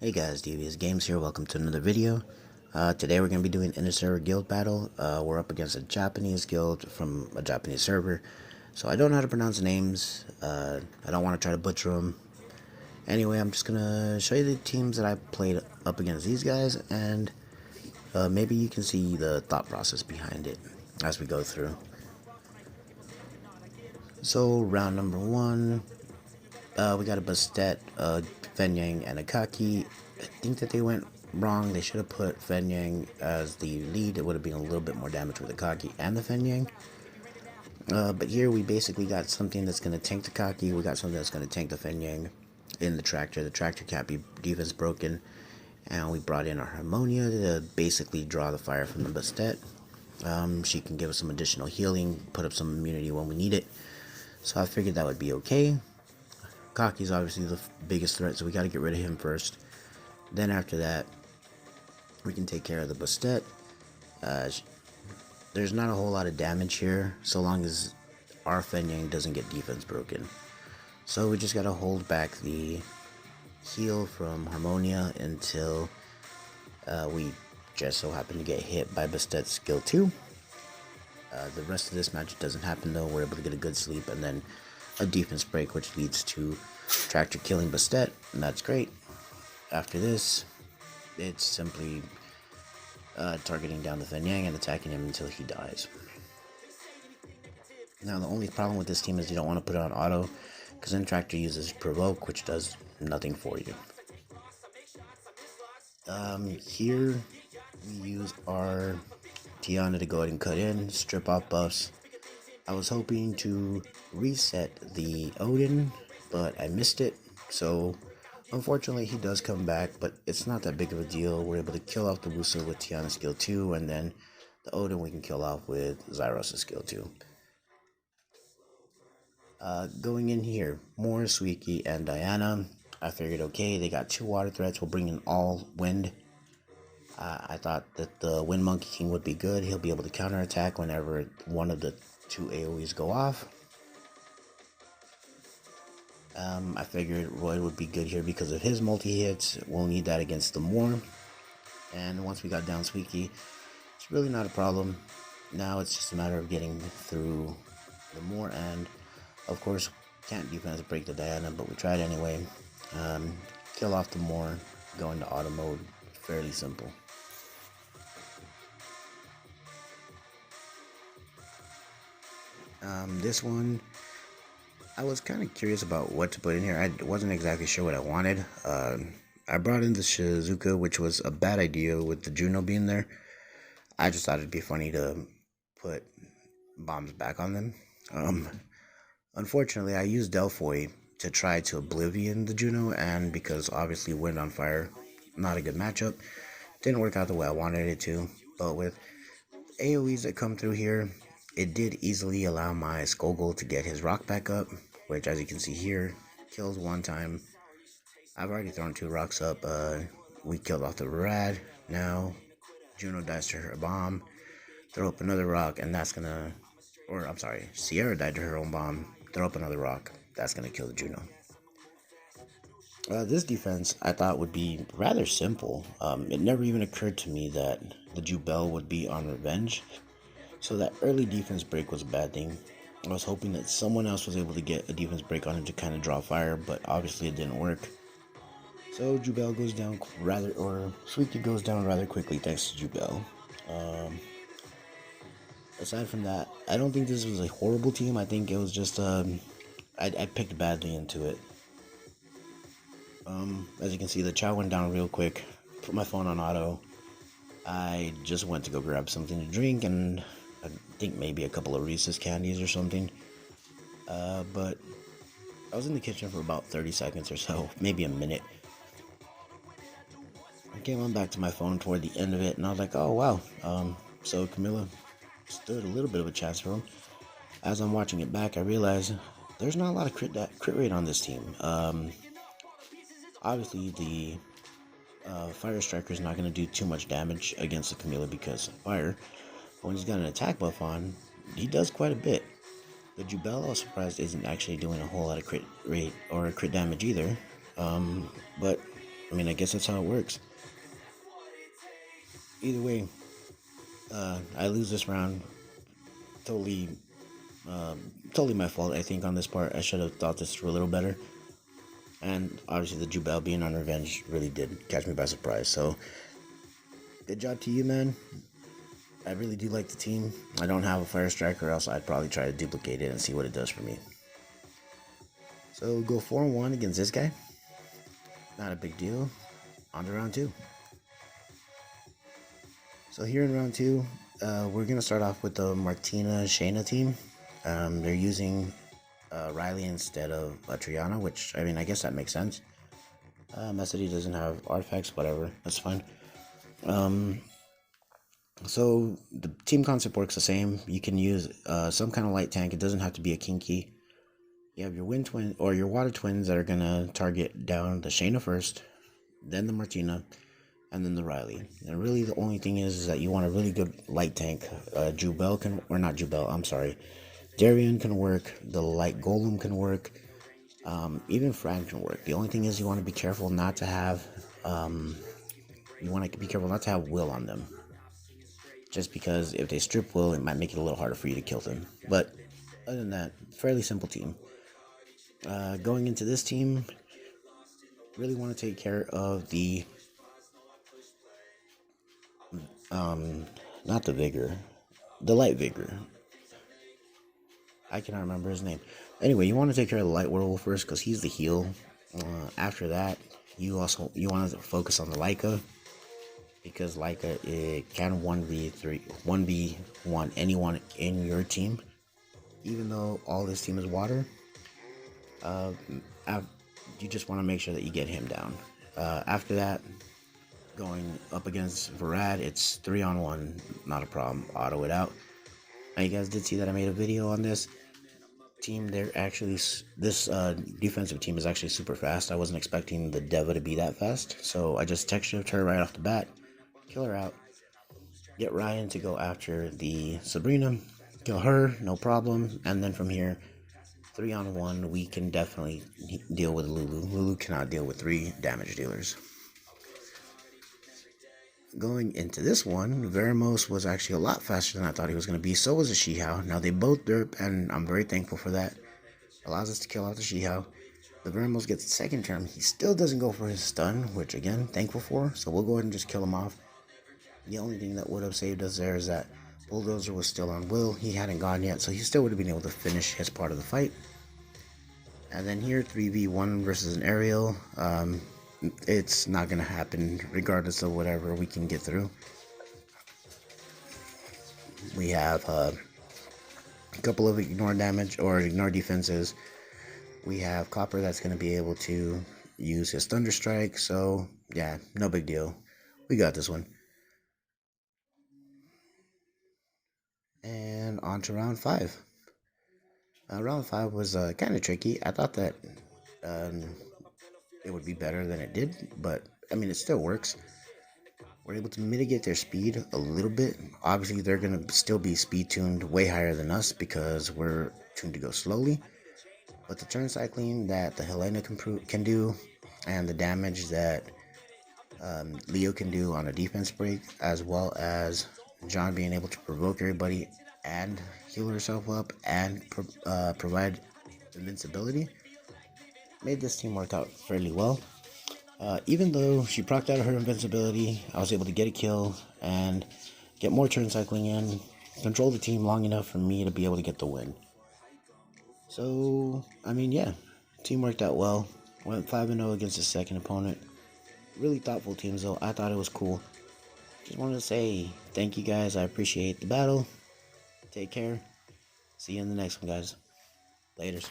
Hey guys, DVSGames here. Welcome to another video. Today we're going to be doing Interserver guild battle. We're up against a Japanese guild from a Japanese server. So I don't know how to pronounce names. I don't want to try to butcher them. Anyway, I'm just going to show you the teams that I played up against these guys. And maybe you can see the thought process behind it as we go through. So round number one. We got a Bastet, Fenyang, and a Kaki. I think that they went wrong. They should have put Fenyang as the lead. It would have been a little bit more damage with the Kaki and the Fenyang. But here we basically got something that's going to tank the Kaki. We got something that's going to tank the Fenyang in the tractor. The tractor can't be defense broken. And we brought in our Harmonia to basically draw the fire from the Bastet. She can give us some additional healing, put up some immunity when we need it. So I figured that would be okay. Kaki's obviously the biggest threat, so we got to get rid of him first. Then after that, we can take care of the Bastet. There's not a whole lot of damage here, so long as our Fenyang doesn't get defense broken. So we just got to hold back the heal from Harmonia until we just so happen to get hit by Bastet's skill 2. The rest of this match doesn't happen though. We're able to get a good sleep and then a defense break, which leads to Tractor killing Bastet, and that's great. After this, it's simply targeting down the Fenyang and attacking him until he dies. Now, the only problem with this team is you don't want to put it on auto, because then Tractor uses Provoke, which does nothing for you. Here, we use our Tiana to go ahead and cut in, strip off buffs. I was hoping to reset the Odin, but I missed it, so unfortunately he does come back, but it's not that big of a deal. We're able to kill off the Wusa with Tiana's skill 2, and then the Odin we can kill off with Zyros' skill 2. Going in here, more Suiki and Diana. I figured, okay, they got 2 water threats, we'll bring in all wind. I thought that the Wind Monkey King would be good. He'll be able to counterattack whenever one of the 2 AoEs go off. I figured Roy would be good here because of his multi-hits. We'll need that against the Moor. And once we got down Suiki, it's really not a problem. Now it's just a matter of getting through the Moor, and of course can't defense break the Diana, but we tried anyway. Kill off the Moor, go into auto mode, fairly simple. This one, I was kind of curious about what to put in here. I wasn't exactly sure what I wanted. I brought in the Shizuka, which was a bad idea with the Juno being there. I just thought it'd be funny to put bombs back on them. Unfortunately, I used Delphoy to try to Oblivion the Juno, and because obviously Wind on Fire, not a good matchup, didn't work out the way I wanted it to. But with AoEs that come through here, it did easily allow my Skogul to get his rock back up, which as you can see here, kills 1 time. I've already thrown 2 rocks up. We killed off the Rad. Now Juno dies to her bomb. Throw up another rock, and that's gonna, or I'm sorry, Sierra died to her own bomb. Throw up another rock. That's gonna kill the Juno. This defense I thought would be rather simple. It never even occurred to me that the Jubel would be on revenge. So that early defense break was a bad thing. I was hoping that someone else was able to get a defense break on him to kind of draw fire, but obviously it didn't work. So Jubel goes down Suiki goes down rather quickly thanks to Jubel. Aside from that, I don't think this was a horrible team. I think it was just, I picked badly into it. As you can see, the Chow went down real quick. Put my phone on auto. I just went to go grab something to drink, and I think maybe a couple of Reese's candies or something. But I was in the kitchen for about 30 seconds or so, maybe a minute. I came on back to my phone toward the end of it, and I was like, oh wow. So Camilla stood a little bit of a chance for him. As I'm watching it back, I realized there's not a lot of crit rate on this team. Obviously the Fire Striker is not going to do too much damage against the Camilla because of fire. When he's got an attack buff on, he does quite a bit. The Jubel, I was surprised, isn't actually doing a whole lot of crit rate or crit damage either. But I mean, I guess that's how it works. Either way, I lose this round. Totally, totally my fault. I think on this part, I should have thought this through a little better. And obviously, the Jubel being on revenge really did catch me by surprise. So, good job to you, man. I really do like the team. I don't have a Fire Strike, or else I'd probably try to duplicate it and see what it does for me. So, go 4-1 against this guy. Not a big deal. On to round 2. So here in round 2, we're going to start off with the Martina Shayna team. They're using Riley instead of Triana, which, I mean, I guess that makes sense. Messity doesn't have artifacts, whatever, that's fine. So the team concept works the same. You can use some kind of light tank. It doesn't have to be a Kinky. You have your Wind Twin or your Water Twins that are going to target down the Shayna first, then the Martina, and then the Riley. And really the only thing is that you want a really good light tank. Jubel can, or not Jubel, I'm sorry. Darien can work, the light Golem can work, even Fran can work. The only thing is you want to be careful not to have, Will on them. Just because if they strip Will, it might make it a little harder for you to kill them. But other than that, fairly simple team. Going into this team, really want to take care of the not the Vigor, the Light Vigor. I cannot remember his name. Anyway, you want to take care of the Light Werewolf first because he's the heal. After that, you want to focus on the Leica because Leica, it can 1v1 anyone in your team. Even though all this team is water, you just want to make sure that you get him down. After that, going up against Varad, it's 3-on-1, not a problem. Auto it out. Now you guys did see that I made a video on this team. They're actually, this defensive team is actually super fast. I wasn't expecting the Deva to be that fast, so I just tech shift her right off the bat, kill her out, get Ryan to go after the Sabrina, kill her, no problem, and then from here, 3-on-1, we can definitely deal with Lulu. Lulu cannot deal with 3 damage dealers. Going into this one, Veramos was actually a lot faster than I thought he was going to be. So was the Shihao. Now they both derp, and I'm very thankful for that. Allows us to kill out the Shihao. The Veramos gets the second turn. He still doesn't go for his stun, which again, thankful for. So we'll go ahead and just kill him off. The only thing that would have saved us there is that Bulldozer was still on Will. He hadn't gone yet, so he still would have been able to finish his part of the fight. And then here, 3v1 versus an aerial. It's not going to happen regardless of whatever we can get through. We have a couple of ignore damage or ignore defenses. We have Copper that's going to be able to use his Thunder Strike. So yeah, no big deal. We got this one. And on to round 5. Round 5 was kind of tricky. I thought that it would be better than it did, but I mean, it still works. We're able to mitigate their speed a little bit. Obviously, they're going to still be speed tuned way higher than us because we're tuned to go slowly. But the turn cycling that the Helena can do, and the damage that Leo can do on a defense break, as well as John being able to provoke everybody and heal herself up and provide invincibility, made this team work out fairly well. Even though she procced out of her invincibility, I was able to get a kill and get more turn cycling in, control the team long enough for me to be able to get the win. So, I mean, yeah, team worked out well. Went 5-0 against the second opponent. Really thoughtful teams, though. I thought it was cool. Just wanted to say thank you guys. I appreciate the battle. Take care. See you in the next one, guys. Laters.